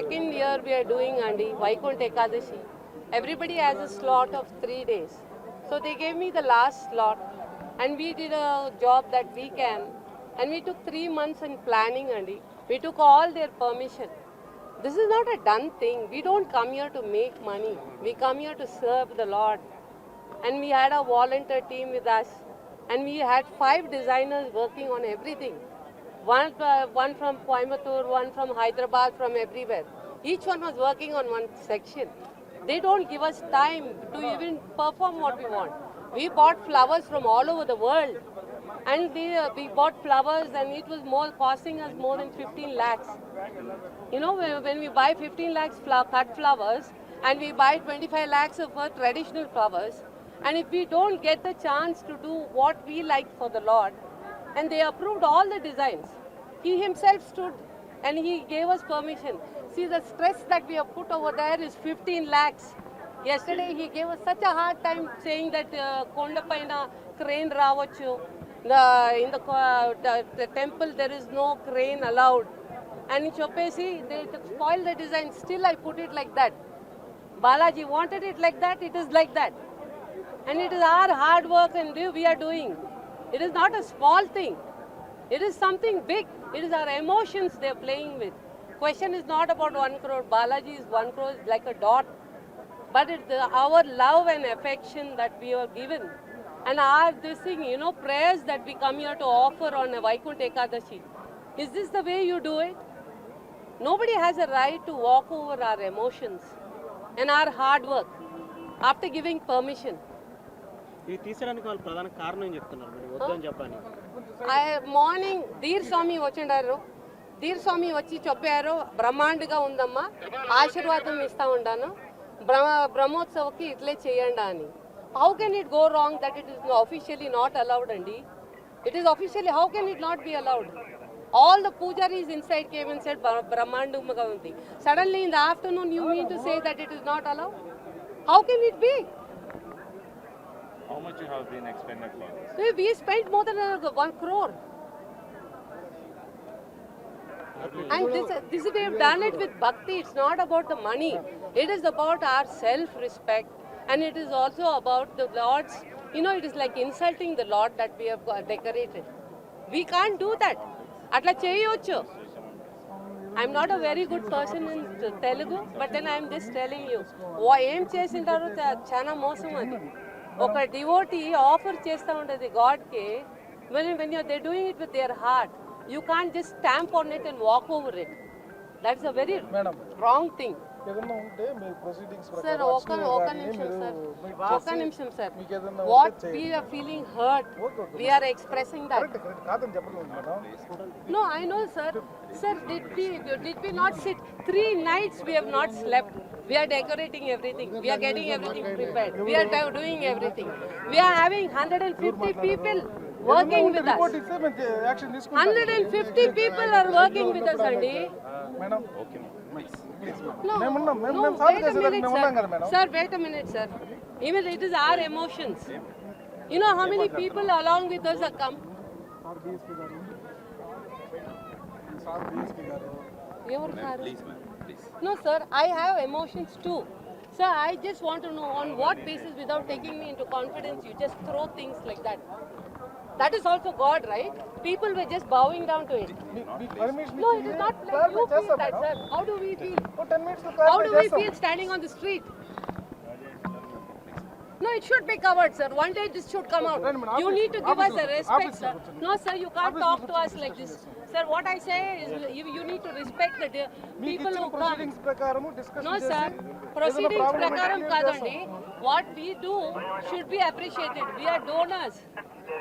second year we are doing Andi Vaikunth Ekadashi. Everybody has a slot of 3 days. So they gave me the last slot and we did a job that we can. And we took 3 months in planning Andi. We took all their permission. This is not a done thing. We don't come here to make money. We come here to serve the Lord. And we had a volunteer team with us. And we had 5 designers working on everything. One from Coimbatore, one from Hyderabad, from everywhere. Each one was working on one section. They don't give us time to even perform what we want. We bought flowers from all over the world. And we bought flowers and it was costing us more than 15 lakhs. You know, when we buy 15 lakhs cut flowers and we buy 25 lakhs of traditional flowers, and if we don't get the chance to do what we like for the Lord, and they approved all the designs. He himself stood and he gave us permission. See, the stress that we have put over there is 15 lakhs. Yesterday he gave us such a hard time saying that Kondapaina crane ravachu. In the temple there is no crane allowed. And in Chopesi they spoiled the design. Still I put it like that. Balaji wanted it like that, it is like that. And it is our hard work and we are doing. It is not a small thing. It is something big. It is our emotions they are playing with. Question is not about 1 crore. Balaji is 1 crore like a dot. But it's our love and affection that we are given. And this thing, you know, prayers that we come here to offer on a Vaikunth Ekadashi. Is this the way you do it? Nobody has a right to walk over our emotions and our hard work after giving permission. ఇది తీసడానికి వాళ్ళ ప్రధాన కారణం ఏం చెప్తున్నారు మరి వద్దని చెప్పని morning Dhir స్వామి వచ్చిండారు ధీర్ స్వామి వచ్చి చెప్పారు బ్రహ్మాండగా ఉందమ్మా ఆశీర్వాదం ఇస్తా ఉంటాను బ్రహ్మోత్సవకి ఇట్లే చేయండి అని how can it go wrong that it is officially not allowed అండి it is officially how can it not be allowed all the pujaris inside came and said brahmandumaga undi suddenly in the afternoon you mean to say that it is not allowed how can it be? How much you have been expended for this? We spent more than 1 crore. And this we have done it with bhakti. It's not about the money. It is about our self-respect. And it is also about the Lord's, you know, it is like insulting the Lord that we have decorated. We can't do that. Atla cheyochu. I'm not a very good person in Telugu, but then I'm just telling you. Em chesintaru chana mosam adi. ఒక devotee offer చేస్తూ ఉంటుంది గాడ్కి when they're doing it with their heart, you can't just stamp on it and walk over it. That's a very wrong thing. Sir, ఒక్క నిమిషం sir what we are feeling hurt, we are expressing that. No, I know sir. Sir, did we not sit 3 nights? We have not slept. We are decorating everything. We are getting everything prepared. We are doing everything. We are having 150 people working with us. 150 people are working with us, Andy. No, wait a minute, sir. Sir, wait a minute, sir. Even it is our emotions. You know how many people along with us have come? Please, ma'am, please. No, sir, I have emotions too. Sir, I just want to know on what basis, without taking me into confidence, you just throw things like that. That is also God, right? People were just bowing down to it. No, it is not like you feel that, sir. How do we feel? How do we feel standing on the street? No, it should be covered, sir. One day this should come out. You need to give us a respect, sir. No, sir, you can't talk to us like this. Sir, what I say is you need to respect the people who come. No, sir. Proceedings prakaram kadandi. What we do should be appreciated. We are donors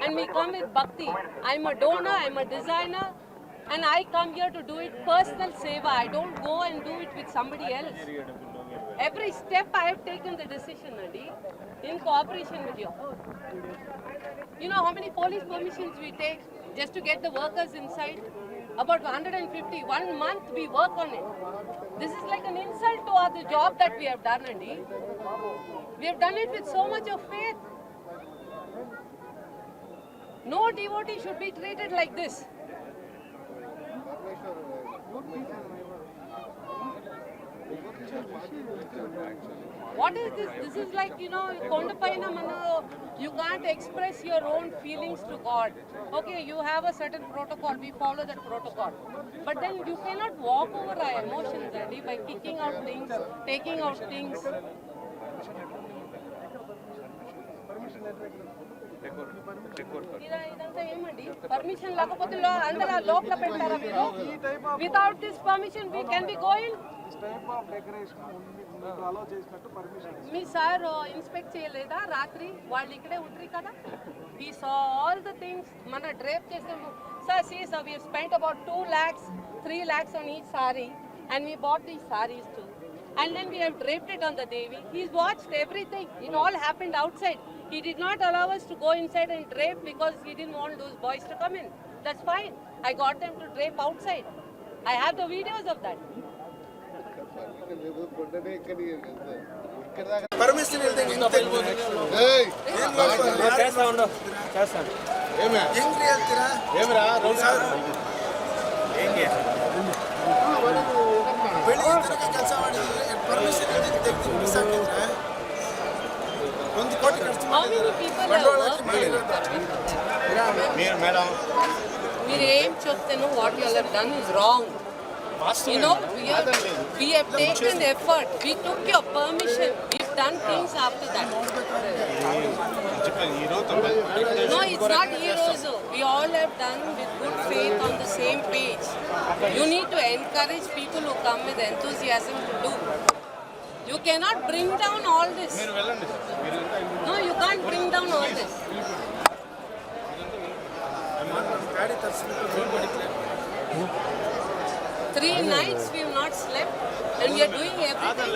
and we come with bhakti. I'm a donor, I'm a designer, and I come here to do it personal seva. I don't go and do it with somebody else. Every step I have taken the decision, Nadi, in cooperation with you. You know how many police permissions we take just to get the workers inside? About 150. 1 month we work on it. This is like an insult to the job that we have done, Andy. We have done it with so much of faith. No devotee should be treated like this. What is this? This is like, Kondapaina Mana, you can't express your own feelings to God. Okay, you have a certain protocol, we follow that protocol. But then you cannot walk over our emotions, Andy, by kicking out things, taking out things. ఇదంతా ఏమండి permission లేకపోతే అందరూ లోపల పెట్టారా మీరు without this permission we can be going మీ sir inspect చేయలేదా రాత్రి వాళ్ళు ఇక్కడే ఉంటారు కదా we saw all the things మన డ్రేప్ చేసాము sir see sir we spent about 2 lakhs 3 lakhs on each saree and we bought these sarees too and then we have draped it on the Devi. He's watched everything. It all happened outside. He did not allow us to go inside and drape because he didn't want those boys to come in. That's fine. I got them to drape outside. I have the videos of that. Permission ಹೆಂಗ್ರಿ ಹೇಳ್ತೀರಾ ಬೆಳಿಗ್ಗೆ ತನಕ ಕೆಲಸ ಮಾಡಿದ್ರೆ permission miss ಆಗಿದ್ರೆ 1 ಕೋಟಿ ಖರ್ಚು How many people have worked here? Madam మీరు ఏం చెప్తాను what you all have done is wrong. We have taken effort. We took your permission. We've done things after that. No, it's not heroes. We all have done with good faith on the same page. You need to encourage people who come with enthusiasm to do. You cannot bring down all this. No, you can't bring down all this. ಗಾಡಿ ತರಿಸ್ಬಿಟ್ಟು 3 nights we have not slept and we are doing everything.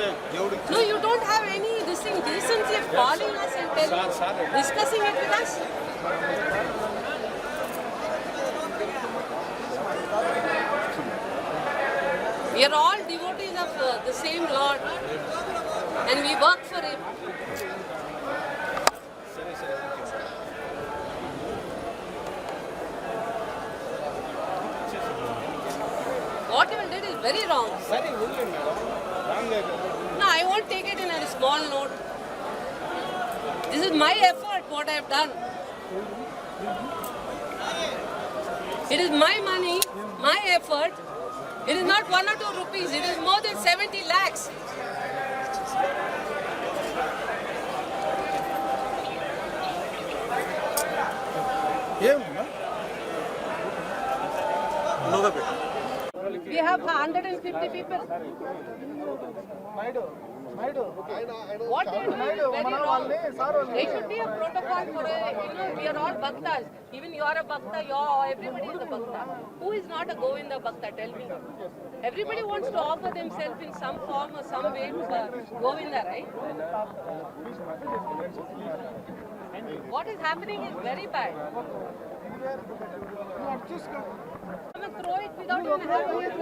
No, you don't have any decency of calling us and discussing it with us. We are all devotees of the same Lord and we work for Him. What you did is very wrong. No, I won't take it in a small note. This is my effort, what I have done. It is my money, my effort. It is not 1 or 2 rupees. It is more than 70 lakhs. We have 150 people. What they do is very wrong. There should be a protocol for we are all bhaktas. Even you are a bhakta, everybody is a bhakta. Who is not a Govinda bhakta? Tell me. Everybody wants to offer themselves in some form or some way to Govinda, right? What is happening is very bad. Come and throw it without even having it.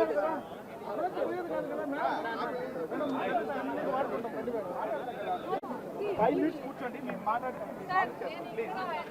Sir,